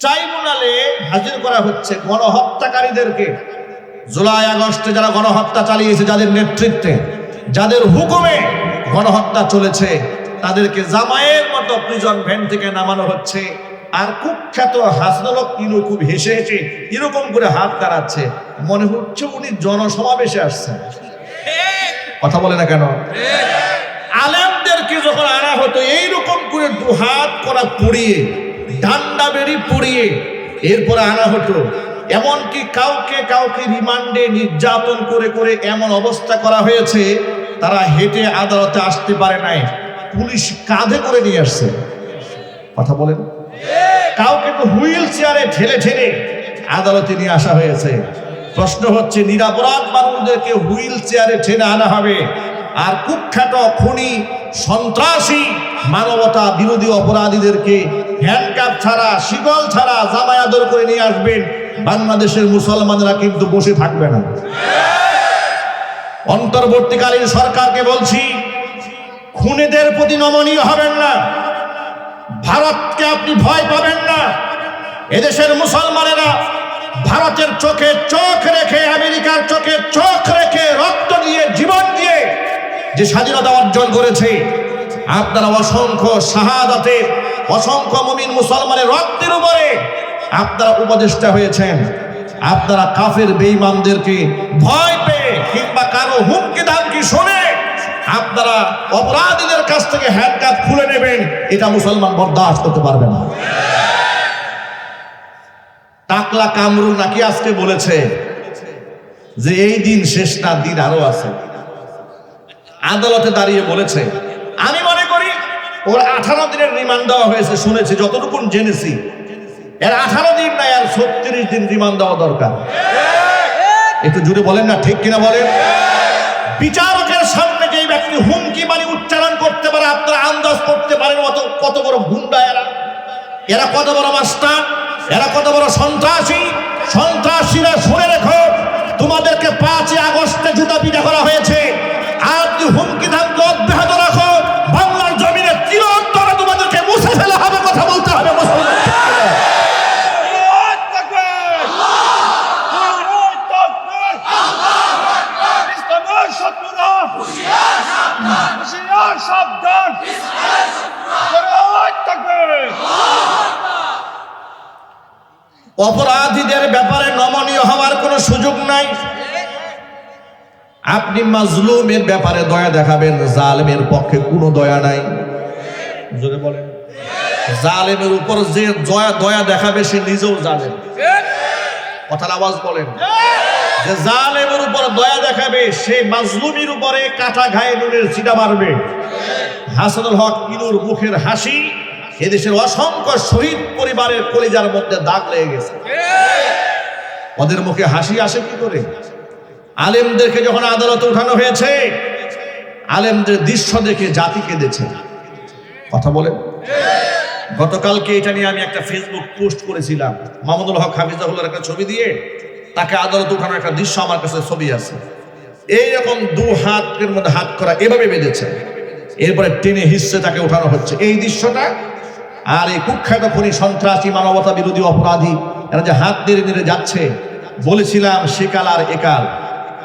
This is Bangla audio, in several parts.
ট্রাইব্যুনালে হাজির করা হচ্ছে গণহত্যাকারীদেরকে। জুলাই আগস্টে যারা গণহত্যা চালিয়েছে, যাদের নেতৃত্বে, যাদের হুকুমে গণহত্যা চলেছে, তাদেরকে জামাইয়ের মতো প্রিজন ভ্যান থেকে নামানো হচ্ছে। আর কুখ্যাত হাসনাত ইনু খুব হেসে হেসে এরকম করে হাত দাঁড়াচ্ছে, মনে হচ্ছে উনি জনসমাবেশে আসছেন। কথা বলে না কেন? আলেমদেরকে যখন আনা হতো এইরকম করে দুহাত করা পড়িয়ে, ডান্ডা বেরি পড়িয়ে এরপরে আনা হতো। এমনকি কাউকে কাউকে রিমান্ডে নির্যাতন করে করে এমন অবস্থা করা হয়েছে, তারা হেঁটে আদালতে আসতে পারে নাই, পুলিশ কাঁধে করে নিয়ে আসছে। কথা বলেন? কাউকে তো হুইল চেয়ারে ঠেলে ঠেলে আদালতে নিয়ে আসা হয়েছে। প্রশ্ন হচ্ছে, নিরপরাধ মানুষদেরকে হুইল চেয়ারে ঠেলে আনা হবে, আর কুখ্যাত খুনি সন্ত্রাসী মানবতা বিরোধী অপরাধীদেরকে হ্যান্ডকাপ ছাড়া, শিকল ছাড়া জামায় আদর করে নিয়ে আসবেন। বাংলাদেশের মুসলমানরা কিন্তু বসে থাকবে না। অন্তর্বর্তীকালীন সরকারকে বলছি, খুনিদের প্রতি নমনীয় হবেন না। ভারতকে আপনি ভয় পাবেন না। এদেশের মুসলমানেরা ভারতের চোখে চোখ রেখে, আমেরিকার চোখে চোখ রেখে, রক্ত দিয়ে, জীবন দিয়ে যে স্বাধীনতা অর্জন করেছে, আপনারা অসংখ্য শাহাদাতে, অসংখ্য মুমিন মুসলমানের রক্তের উপরে আপনারা উপদেষ্টা হয়েছেন। আপনারা কাফের বেঈমানদেরকে ভয় পেয়ে কিংবা কারো হুমকি ধামকি শুনে আপনারা অপরাধীদের কাছ থেকে হ্যান্ডকাপ খুলে নেবেন, এটা মুসলমান বরদাস্ত করতে পারবে না। টাকলা কামরু নাকি আজকে বলেছে যে এই দিন শেষ না, দিন আরো আছে। আদালতে দাঁড়িয়ে বলেছে, আমি মনে করি ওর 18 দিনের রিমান্ড দেওয়া হয়েছে, শুনেছি, যতটুকু জেনেছি এর 18 দিন না, আর 36 দিন রিমান্ড দেওয়া দরকার। একটু জুড়ে বলেন না, ঠিক কিনা বলেন? বিচারকের সামনে যে ব্যক্তি হুমকি বাণী উচ্চারণ করতে পারে, আপনারা আন্দাজ করতে পারেন কত বড় গুন্ডা এরা, এরা কত বড় মাস্টার, এরা কত বড় সন্ত্রাসী। সন্ত্রাসীরা শুনে রেখো, তোমাদেরকে 5 আগস্টে জুতা পিটা করা হয়েছে, আর তুমি হুমকি ধামকি অব্যাহত রাখো, বাংলার জমিনে চিরতরে তোমাদেরকে মুছে ফেলা হবে। কথা বলতে হবে মুসলমান। অপরাধীদের ব্যাপারে নমনীয় হওয়ার কোনো সুযোগ নাই। আপনি মাজলুমের ব্যাপারে দয়া দেখাবেন, জালেমের পক্ষে কোনো দয়া নাই। জোরে বলেন। জালেমের উপর যে দয়া দেখাবে সে নিজেও জালেম। কথার আওয়াজ বলেন। যে জালেমের উপর দয়া দেখাবে সে মাজলুমের উপরে কাটা ঘায়ে নুনের ছিটা মারবে। হাসানুল হক ইনুর মুখের হাসি এদেশের অসংখ্য শহীদ পরিবারের কলিজার মধ্যে দাগ লেগে গেছে। ওদের মুখে হাসি আসে কি করে? আলেমদেরকে যখন আদালতে উঠানো হয়েছে, আলেমদের দৃশ্য দেখে জাতি কেঁদেছে। কথা বলেন। গতকালকে এটা নিয়ে আমি একটা ফেসবুক পোস্ট করেছিলাম। মাহমুদুল হক হাফিজাহুল্লাহর একটা ছবি দিয়ে তাকে আদালতে উঠানোর একটা দৃশ্য আমার কাছে ছবি আছে। এইরকম 2 হাতের মধ্যে হাত করা, এভাবে বেঁধেছে, এরপরে টেনে হিসছে তাকে উঠানো হচ্ছে। এই দৃশ্যটা আর এই কুখ্যাত খুনি সন্ত্রাসী মানবতা বিরোধী অপরাধী এরা যে হাত নেড়ে নেড়ে যাচ্ছে, বলেছিলাম সেকাল আর একাল।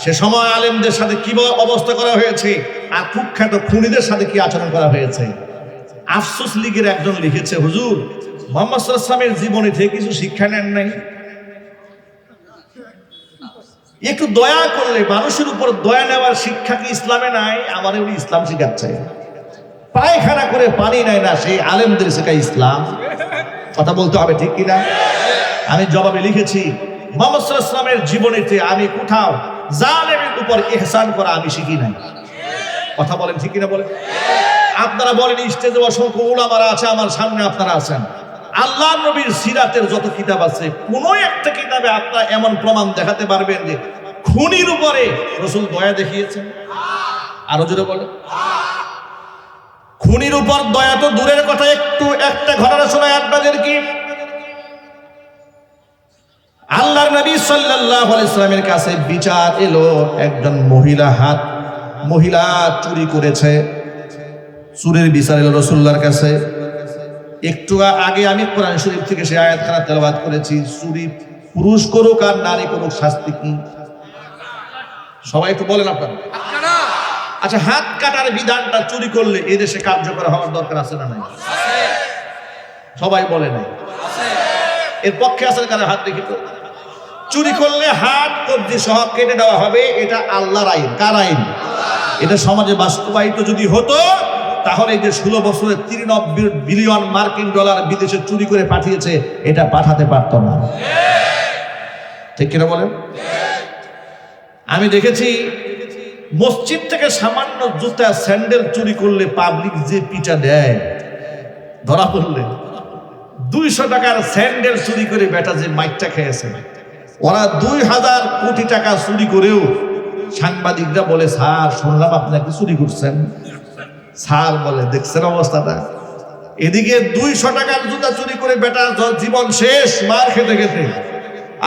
সে সময় আলেমদের সাথে কি অবস্থা করা হয়েছে, আর কুখ্যাত খুনিদের সাথে কি আচরণ করা হয়েছে। আফসোস লীগের একজন লিখেছে, হুজুর মুহাম্মদ সাল্লাল্লাহু আলাইহি ওয়াসাল্লামের জীবনী থেকে কিছু শিক্ষা নেন নাই? একটু দয়া করলে, মানুষের উপর দয়া নেওয়ার শিক্ষা কি ইসলামে নাই? আমার উনি ইসলাম শিখাচ্ছে। পায়খানা করে পানি নেয় না, সেই আলেমদের শেখায় ইসলাম। কথা বলতে হবে, ঠিক কিনা? আমি জবাবে লিখেছি, মুহাম্মদ সাল্লাল্লাহু আলাইহি ওয়াসাল্লামের জীবনীতে আমি কোথাও জালেমের উপর ইহসান করা আমি শিখি নাই। কথা বলেন, ঠিক কিনা বলেন? আপনারা বলেন স্টেজে অসংখ্য উলামারা আছে, আমার সামনে আপনারা আছেন। আল্লাহ নবীর সিরাতের যত কিতাব আছে, কোন একটা কিতাবে আপনারা এমন প্রমাণ দেখাতে পারবেন যে খুনির উপরে রাসূল দয়া দেখিয়েছেন? আরো জোরে বলেন। খুনির উপর দয়া তো দূরের কথা, একটা ঘটনা শোনায় আপনাদের কি। আল্লাহর নবী সাল্লাল্লাহু আলাইহি ওয়াসাল্লামের কাছে বিচার এলো, একজন মহিলা চুরি করেছে, চুরের বিচার এলো রাসূলুল্লাহর কাছে। একটু আগে আমি কোরআন শরীফ থেকে সে আয়াতখানা তেলাওয়াত করেছি, চুরি পুরুষ করুক আর নারী করুক শাস্তি কি? সবাই একটু বলেন আপনারা। আচ্ছা, হাত কাটার বিধানটা চুরি করলে এই দেশে কার্যকর হওয়ার দরকার আছে না নাই? সবাই বলে নাই। এর পক্ষে আছে কারো হাত দেখি তো। চুরি করলে হাত কবজি সহ কেটে দেওয়া হবে, এটা আল্লাহর আইন। কার আইন? এটা সমাজে বাস্তবায়িত যদি হতো তাহলে এই যে 16 বছরে 93 বিলিয়ন মার্কিন ডলার বিদেশে চুরি করে পাঠিয়েছে, এটা পাঠাতে পারত না। ঠিক কিনা বলেন? আমি দেখেছি মসজিদ থেকে সামান্য জুতা স্যান্ডেল চুরি করলে পাবলিক যে পিটা দেয়, ধরা পড়লে 200 টাকার স্যান্ডেল চুরি করে বেটা যে মাইকটা খেয়েছে, ওরা 2000 কোটি টাকা চুরি করেও সাংবাদিকরা বলে, স্যার শুনলাম আপনি নাকি চুরি করছেন। স্যার বলে, দেখছেন অবস্থাটা? এদিকে 200 টাকার জুতা চুরি করে বেটা জীবন শেষ মার খেতে খেতে,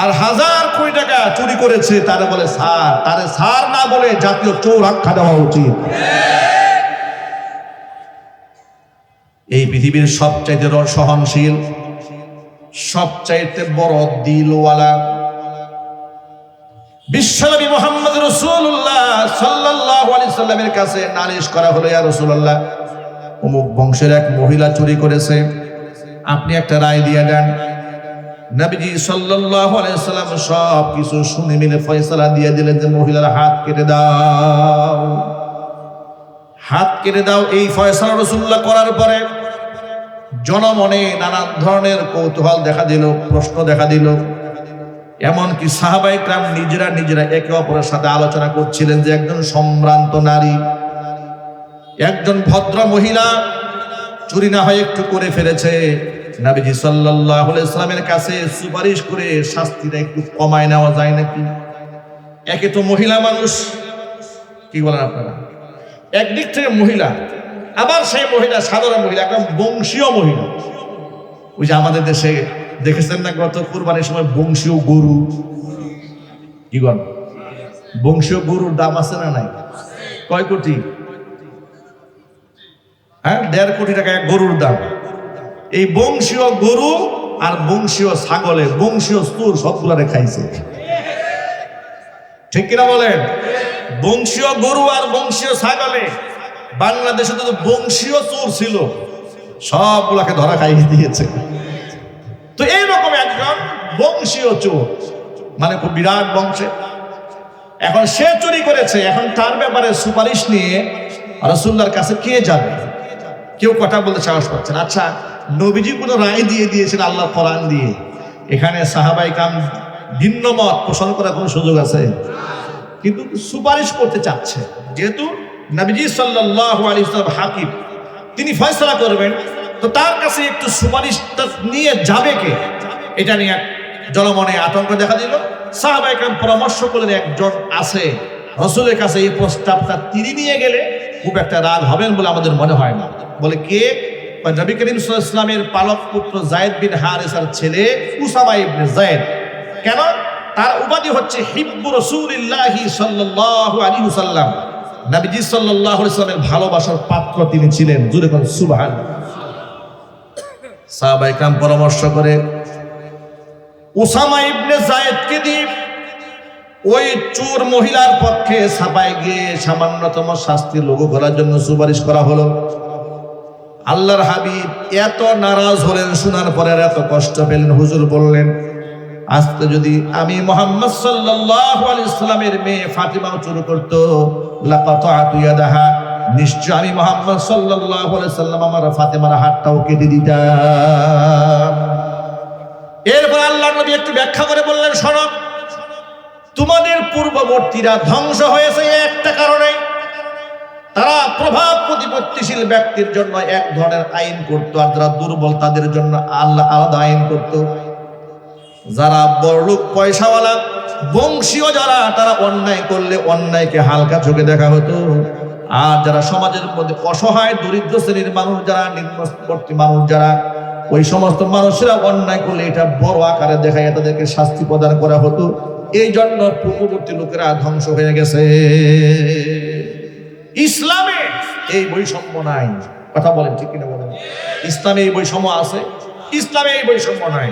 আর 1000 কোটি টাকা চুরি করেছে, তারে বলে স্যার। তারে স্যার না বলে জাতীয় চোর আখ্যা দেওয়া উচিত। এই পৃথিবীর সবচাইতে সহনশীল, সবচাইতে বড় দিলওয়ালা বিশ্বনবী মুহাম্মদ রাসূলুল্লাহ সাল্লাল্লাহু আলাইহি সাল্লামের কাছে নালিশ করা হলো, ইয়া রাসূলুল্লাহ, অমুক বংশের এক মহিলা চুরি করেছে, আপনি একটা রায় দিয়ে দেন। নবীজি সাল্লাল্লাহু আলাইহি সাল্লাম সব কিছু শুনে মিলে ফয়সালা দিয়ে দিলেন যে মহিলার হাত কেটে দাও, হাত কেটে দাও। এই ফয়সালা রাসূলুল্লাহ করার পরে জনমনে নানান ধরনের কৌতূহল দেখা দিল, প্রশ্ন দেখা দিল। এমনকি সাহাবায়ে কেরাম নিজেরা একে অপরের সাথে আলোচনা করছিলেন যে একজন সম্ভ্রান্ত নারী, একজন ভদ্র মহিলা চুরি না হয় একটু করে ফেলেছে, নবীজি সাল্লাল্লাহু আলাইহি সাল্লামের কাছে সুপারিশ করে শাস্তিটা একটু কমায় নেওয়া যায় নাকি? একে তো মহিলা মানুষ, কি বলেন আপনারা, একদিক থেকে মহিলা, আবার সেই মহিলা সাধারণ মহিলা, একদম বংশীয় মহিলা। ওই যে আমাদের দেশে দেখেছেন না গত কুরবানির সময় বংশীয় গরু, কি বল, বংশীয় গরুর দাম আছে না নাই? কয় কোটি? হ্যাঁ, 1.5 কোটি টাকা এক গরুর দাম। এই বংশীয় গরু আর বংশীয় ছাগলে বংশীয় চোর সবগুলারে খাইছে। ঠিক কিনা বলেন? বংশীয় গরু আর বংশীয় ছাগলে, বাংলাদেশে তো বংশীয় চোর ছিল, সবগুলাকে ধরা খাইয়ে দিয়েছে। তো এইরকম একজন বংশীয় চোর, মানে খুব বিরাট বংশে, এখন সে চুরি করেছে। এখন তার ব্যাপারে সুপারিশ নিয়ে রাসূলুল্লাহর কাছে কে যাবে? কেউ কথা বলতে সাহস পাচ্ছে না। আচ্ছা, নবীজি কোনো রায় দিয়ে দিয়েছেন আল্লাহর কোরআন দিয়ে, এখানে সাহাবায়ে কেরাম ভিন্ন মত পোষণ করার কোনো সুযোগ আছে? কিন্তু সুপারিশ করতে চাচ্ছে, যেহেতু নবীজি সাল্লাল্লাহু আলাইহি ওয়াসাল্লাম হাকিম, তিনি ফয়সালা করবেন, তো তার কাছে একটু সুপারিশটা নিয়ে যাবে কে? এটা নিয়ে জনমনে আতঙ্ক দেখা দিল। সাহাবায়ে কেরাম পরামর্শ করলেন, একজন আছে রাসূলের কাছে এই প্রস্তাবটা তিনি নিয়ে গেলে খুব একটা রাগ হবেন বলে আমাদের মনে হয় না। বলে কে? নবী করিম সাল্লাল্লাহু আলাইহি ওয়াসাল্লামের পালক পুত্র যায়েদ বিন হারিসার ছেলে উসামা ইবনে যায়েদ। কেন? তার উপাধি হচ্ছে হিব্বু রাসূলিল্লাহি সাল্লাল্লাহু আলাইহি ওয়াসাল্লাম। নবীজি সাল্লাল্লাহু আলাইহি ওয়াসাল্লামের ভালোবাসার পাত্র তিনি ছিলেন। জোরে বলেন সুবহানাল্লাহ। সাহাবায়ে কেরাম পরামর্শ করে উসামা ইবনে যায়েদকে দিয়ে ওই চোর মহিলার পক্ষে ছাপায় গিয়ে সামান্যতম শাস্তির লঘু করার জন্য সুপারিশ করা হলো। আল্লাহর হাবিব এত নারাজ হলেন, শোনার পরে এত কষ্ট পেলেন। হুজুর বললেন, আজকে যদি আমি মুহাম্মদ সাল্লাল্লাহু আলাইহি ওয়াসাল্লামের মেয়ে ফাতিমাও চুরি করত, লাকাতাতু ইয়াদাহা, নিশ্চয় আমি মুহাম্মদ সাল্লাল্লাহু আলাইহি ওয়াসাল্লাম আমার ফাতিমার হাতটাও কেটে দিতাম। এরপর আল্লাহর নবী একটু ব্যাখ্যা করে বললেন, শোনো, তোমাদের পূর্ববর্তীরা ধ্বংস হয়েছে একটা কারণে, তারা প্রভাব প্রতিপত্তিশীল ব্যক্তির জন্য এক ধরনের আইন করত, আর যারা দুর্বল তাদের জন্য আল্লাহ আলাদা আইন করত। যারা বড়লোক পয়সাওয়ালা বংশীয় যারা, তারা অন্যায় করলে অন্যায়কে হালকা চোখে দেখা হতো, আর যারা সমাজের মধ্যে অসহায় দরিদ্র শ্রেণীর মানুষ যারা, নিম্নবর্তী মানুষ যারা, ওই সমস্ত মানুষেরা অন্যায় করলে এটা বড় আকারে দেখায় তাদেরকে শাস্তি প্রদান করা হতো। এই জন্য পূর্ববর্তী লোকেরা ধ্বংস হয়ে গেছে। ইসলামে এই বৈষম্য নাই। কথা বলেন, ঠিক কিনা বলেন? ইসলামে এই বৈষম্য আছে? ইসলামে এই বৈষম্য নাই।